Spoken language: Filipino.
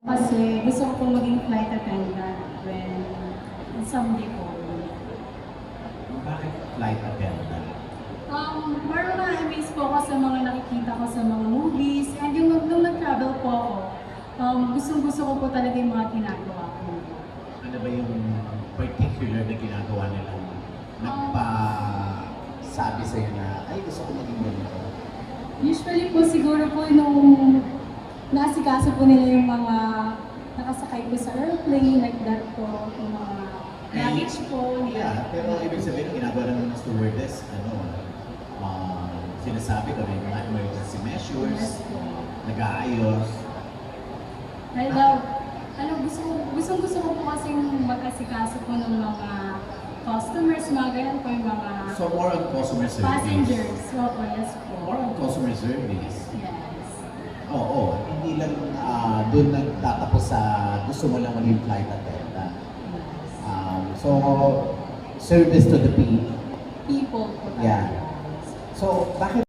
Kasi gusto ko po maging flight attendant when someday po. Bakit flight attendant? Parang na-amaze po ako sa mga nakikita ko sa mga movies. And yung nung nag-travel po ako, gustong-gusto ko po talaga yung mga ginagawa ko. Ano ba yung particular na ginagawa nila? Nagpa-sabi sa'yo na, ay gusto ko maging ganito. Usually po siguro po nung naasikaso po nila yung mga nakasakay ko sa airplane, like that po, yung mga luggage po. Yeah, pero ibig sabihin, ginagawa naman ng stewardess, sinasabi ko na yung mga emergency measures, Yes po. nag-aayos. I love, gusto ko po kasing mag-asikaso po ng mga customers, mga ganyan po yung mga So more on customer service. passengers. Opo, yes po. More on customer service. Yes. Oo, hindi lang doon nagtatapos sa gusto mo lang maging flight attendant. So, service to the people. People po. Yeah. So, bakit